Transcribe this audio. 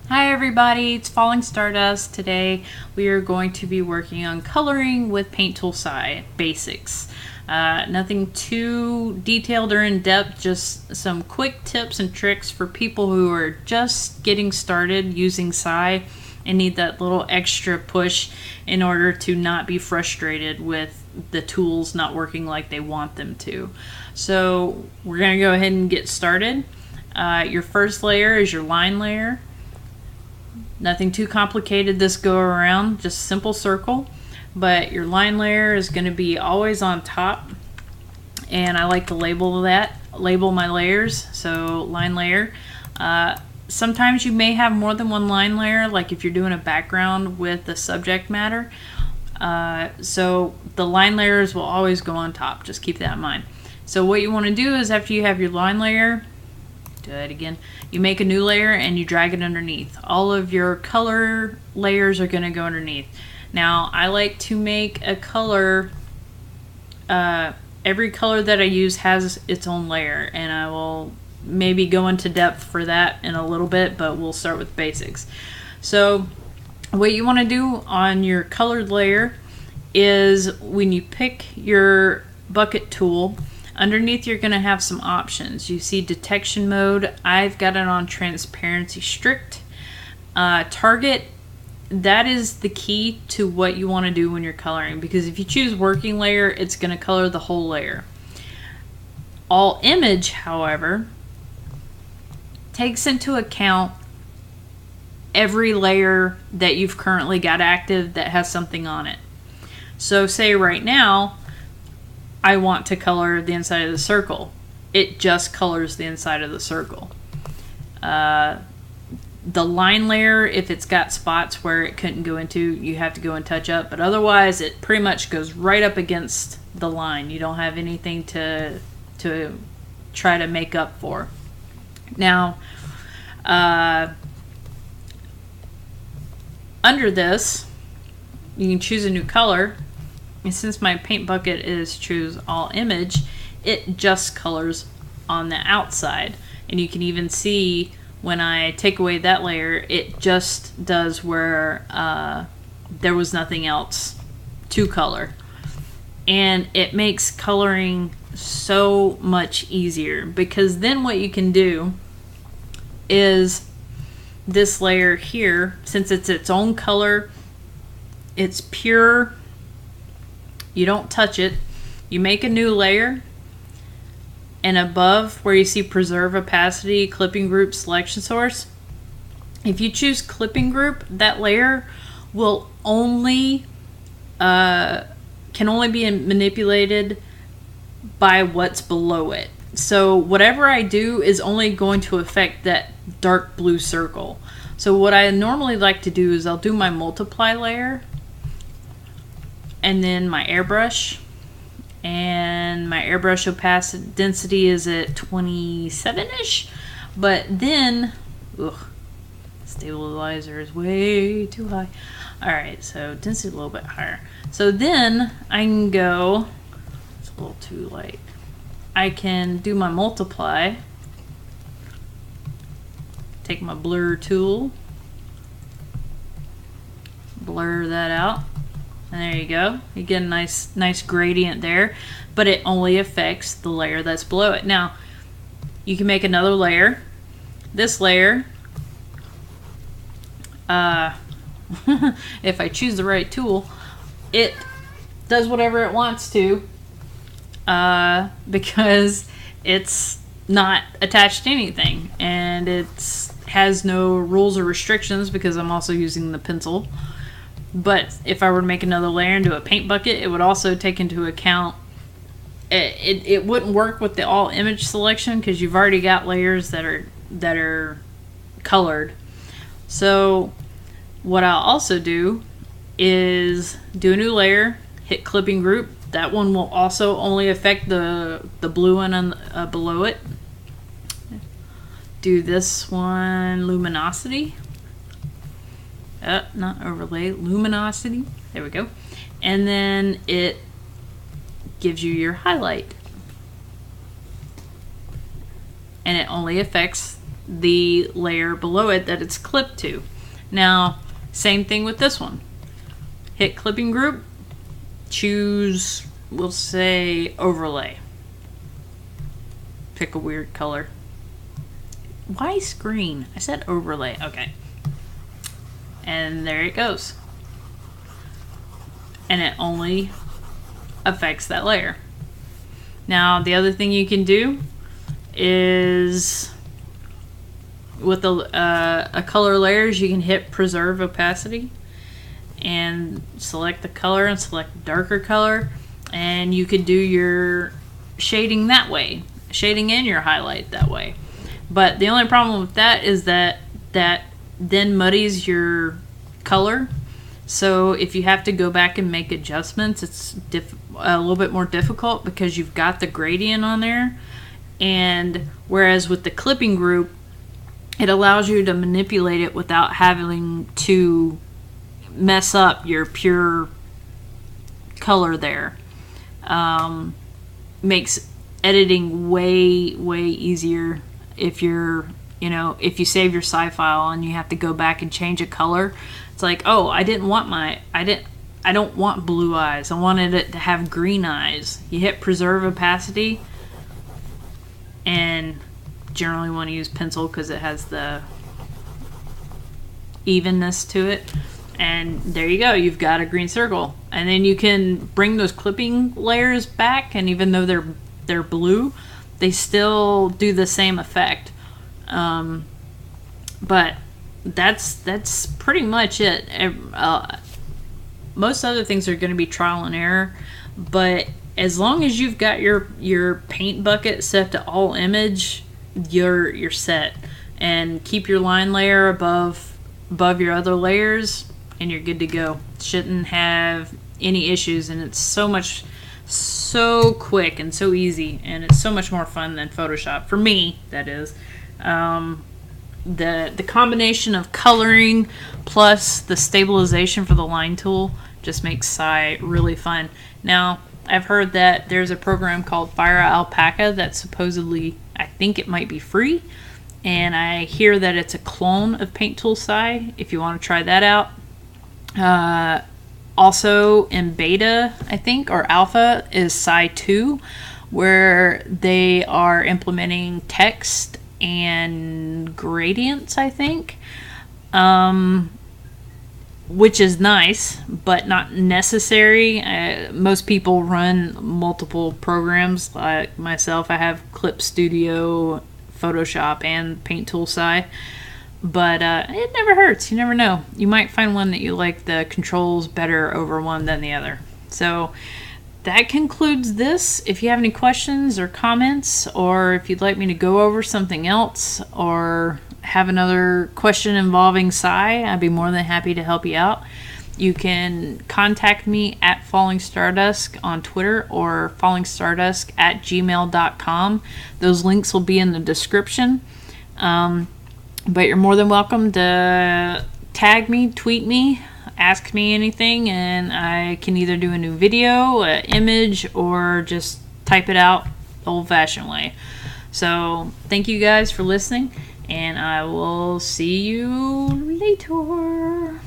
Hi everybody, it's Falling Stardust. Today we are going to be working on coloring with Paint Tool SAI basics. Nothing too detailed or in-depth, just some quick tips and tricks for people who are just getting started using SAI and need that little extra push in order to not be frustrated with the tools not working like they want them to. So we're going to go ahead and get started. Your first layer is your line layer. Nothing too complicated this go around, just simple circle. But your line layer is going to be always on top, and I like to label my layers. So line layer. Sometimes you may have more than one line layer, like if you're doing a background with the subject matter. So the line layers will always go on top. Just keep that in mind. So what you want to do is after you have your line layer, do that again. You make a new layer and you drag it underneath. All of your color layers are going to go underneath. Now, I like to make a color. Every color that I use has its own layer, and I will maybe go into depth for that in a little bit, but we'll start with basics. So, what you want to do on your colored layer is when you pick your bucket tool, underneath you're going to have some options. You see detection mode. I've got it on transparency strict. Target, that is the key to what you want to do when you're coloring, because if you choose working layer, it's going to color the whole layer. All image, however, takes into account every layer that you've currently got active that has something on it. So say right now I want to color the inside of the circle. It just colors the inside of the circle. The line layer, if it's got spots where it couldn't go into, you have to go and touch up. But otherwise, it pretty much goes right up against the line. You don't have anything to try to make up for. Now, under this, you can choose a new color. And since my paint bucket is choose all image, it just colors on the outside. And you can even see when I take away that layer, it just does where there was nothing else to color. And it makes coloring so much easier, because then what you can do is this layer here, since it's its own color, it's pure. You don't touch it. You make a new layer, and above where you see preserve opacity, clipping group, selection source, if you choose clipping group, that layer will only can only be manipulated by what's below it. So whatever I do is only going to affect that dark blue circle. So what I normally like to do is I'll do my multiply layer, and then my airbrush, and my airbrush opacity density is at 27-ish, but then stabilizer is way too high. Alright, so density a little bit higher. So then I can go, it's a little too light, I can do my multiply, take my blur tool, blur that out. And there you go. You get a nice gradient there, but it only affects the layer that's below it. Now, you can make another layer. This layer, if I choose the right tool, it does whatever it wants to, because it's not attached to anything, and it has no rules or restrictions because I'm also using the pencil. But if I were to make another layer into a paint bucket, it would also take into account, it wouldn't work with the all image selection because you've already got layers that are colored. So what I'll also do is do a new layer, hit clipping group. That one will also only affect the blue one on below it. Do this one luminosity. Not overlay, luminosity. There we go. And then it gives you your highlight. And it only affects the layer below it that it's clipped to. Now, same thing with this one. Hit clipping group, choose, we'll say overlay. Pick a weird color. Why screen? I said overlay. Okay. And there it goes. And it only affects that layer. Now, the other thing you can do is with a color layers, you can hit preserve opacity and select the color and select the darker color, and you could do your shading that way, shading and your highlight that way. But the only problem with that is that then muddies your color. So if you have to go back and make adjustments, it's a little bit more difficult because you've got the gradient on there. And whereas with the clipping group, it allows you to manipulate it without having to mess up your pure color there. Makes editing way easier if you're, if you save your SAI file and you have to go back and change a color. It's like, oh, I don't want blue eyes. I wanted it to have green eyes. You hit preserve opacity, and generally want to use pencil because it has the evenness to it. And there you go, you've got a green circle. And then you can bring those clipping layers back, and even though they're blue, they still do the same effect. But that's pretty much it. Most other things are going to be trial and error, but as long as you've got your paint bucket set to all image, you're set. And keep your line layer above your other layers, and you're good to go. Shouldn't have any issues, and it's so quick and so easy, and it's so much more fun than Photoshop for me. That is. The combination of coloring plus the stabilization for the line tool just makes SAI really fun. Now, I've heard that there's a program called Fire Alpaca that supposedly, I think it might be free, and I hear that it's a clone of Paint Tool SAI if you want to try that out. Also in beta, I think, or alpha, is SAI 2, where they are implementing text and gradients, I think, which is nice but not necessary. Most people run multiple programs. Like myself, I have Clip Studio, Photoshop, and Paint Tool SAI, but it never hurts. You never know, you might find one that you like the controls better over one than the other. So that concludes this. If you have any questions or comments, or if you'd like me to go over something else, or have another question involving SAI, I'd be more than happy to help you out. You can contact me at fallingstardusk on Twitter, or fallingstardusk@gmail.com. Those links will be in the description. But you're more than welcome to tag me, tweet me, ask me anything, and I can either do a new video, an image, or just type it out the old-fashioned way. So thank you guys for listening, and I will see you later.